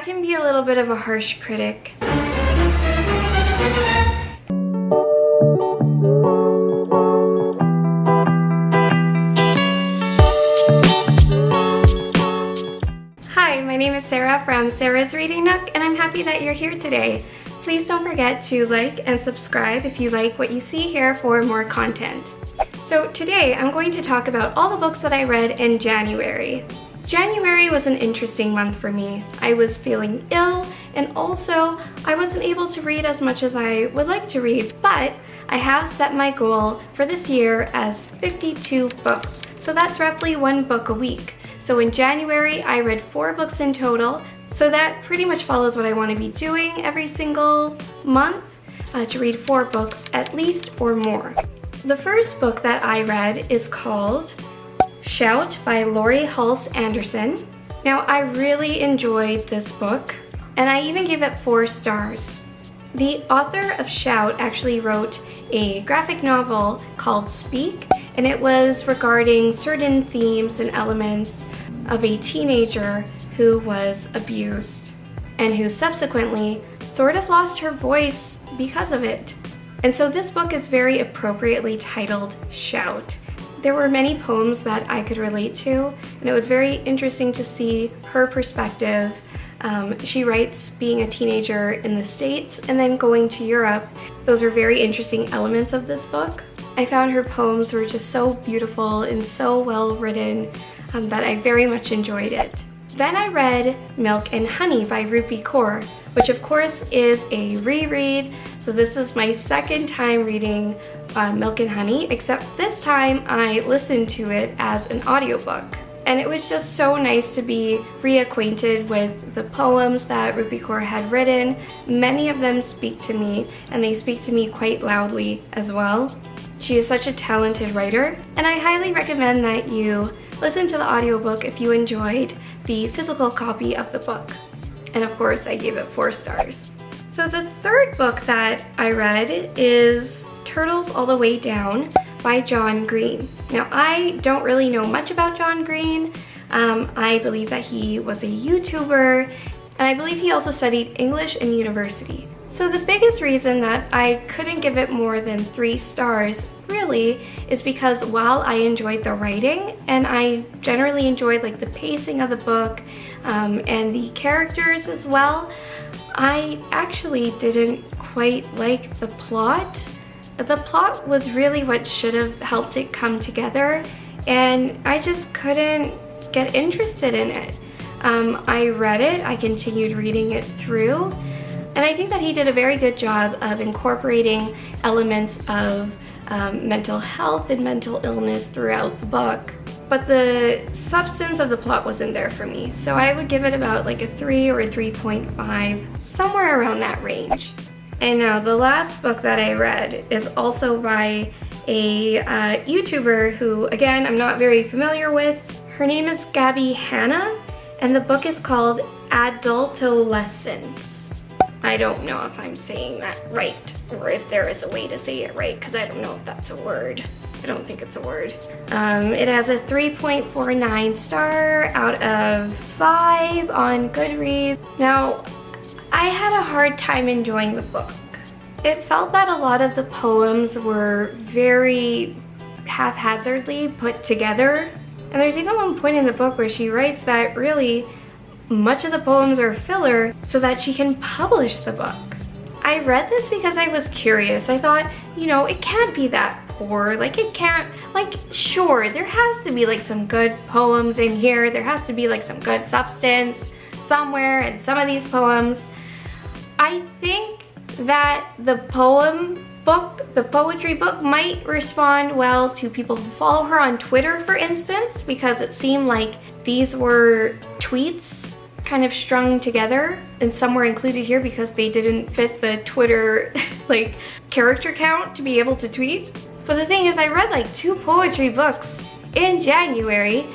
can be a little bit of a harsh critic. Hi, my name is Sarah from Sarah's Reading Nook, and I'm happy that you're here today. Please don't forget to like and subscribe if you like what you see here for more content. So today I'm going to talk about all the books that I read in January. January was an interesting month for me. I was feeling ill, and also I wasn't able to read as much as I would like to read, but I have set my goal for this year as 52 books. So that's roughly one book a week. So in January, I read 4 books in total. So that pretty much follows what I want to be doing every single month, to read 4 books at least or more. The first book that I read is called Shout by Laurie Halse Anderson. Now, I really enjoyed this book, and I even gave it 4 stars. The author of Shout actually wrote a graphic novel called Speak, and it was regarding certain themes and elements of a teenager who was abused and who subsequently sort of lost her voice because of it. And so this book is very appropriately titled Shout. There were many poems that I could relate to, and it was very interesting to see her perspective. She writes being a teenager in the States and then going to Europe. Those are very interesting elements of this book. I found her poems were just so beautiful and so well written that I very much enjoyed it. Then I read Milk and Honey by Rupi Kaur, which of course is a reread. So this is my second time reading Milk and Honey, except this time I listened to it as an audiobook. And it was just so nice to be reacquainted with the poems that Rupi Kaur had written. Many of them speak to me, and they speak to me quite loudly as well. She is such a talented writer, and I highly recommend that you listen to the audiobook if you enjoyed the physical copy of the book. And of course, I gave it 4 stars. So the third book that I read is Turtles All the Way Down by John Green. Now, I don't really know much about John Green. I believe that he was a YouTuber, and I believe he also studied English in university. So the biggest reason that I couldn't give it more than 3 stars really is because while I enjoyed the writing and I generally enjoyed like the pacing of the book and the characters as well, I actually didn't quite like the plot. The plot was really what should have helped it come together, and I just couldn't get interested in it. I read it, I continued reading it through, and I think that he did a very good job of incorporating elements of mental health and mental illness throughout the book. But the substance of the plot wasn't there for me. So I would give it about like a 3 or a 3.5, somewhere around that range. And now the last book that I read is also by a YouTuber who, again, I'm not very familiar with. Her name is Gabby Hanna, and the book is called Adultolescence. I don't know if I'm saying that right, or if there is a way to say it right, because I don't know if that's a word. I don't think it's a word. It has a 3.49 star out of 5 on Goodreads. Now, I had a hard time enjoying the book. It felt that a lot of the poems were very haphazardly put together. And there's even one point in the book where she writes that really much of the poems are filler so that she can publish the book. I read this because I was curious. I thought, you know, it can't be that poor. Like, it can't, like, sure, there has to be like some good poems in here. There has to be like some good substance somewhere in some of these poems. I think that the poetry book might respond well to people who follow her on Twitter, for instance, because it seemed like these were tweets kind of strung together, and some were included here because they didn't fit the Twitter like character count to be able to tweet. But the thing is, I read like 2 poetry books in January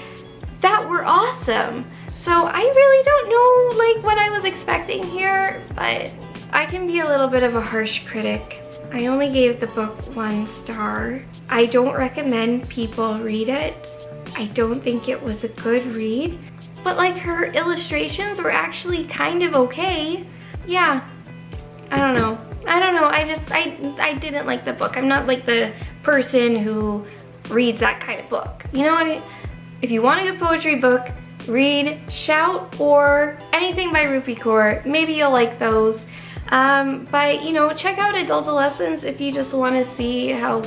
that were awesome. So I really don't know like what I was expecting here, but I can be a little bit of a harsh critic. I only gave the book 1 star. I don't recommend people read it. I don't think it was a good read. but like her illustrations were actually kind of okay. Yeah, I don't know. I didn't like the book. I'm not like the person who reads that kind of book. You know what? If you want a good poetry book, read Shout or anything by Rupi Kaur. Maybe you'll like those. But you know, check out Adultalescence if you just want to see how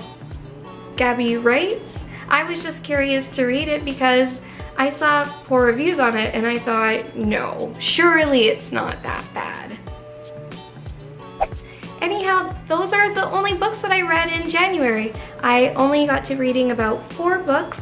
Gabby writes. I was just curious to read it because I saw poor reviews on it and I thought, no, surely it's not that bad. Anyhow, those are the only books that I read in January. I only got to reading about 4 books.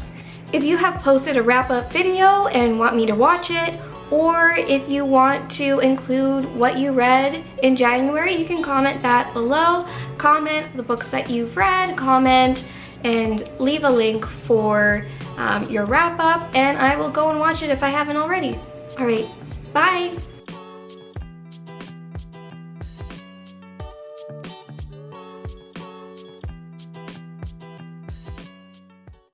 If you have posted a wrap-up video and want me to watch it, or if you want to include what you read in January, you can comment that below. Comment the books that you've read, comment and leave a link for your wrap-up, and I will go and watch it if I haven't already. All right, bye.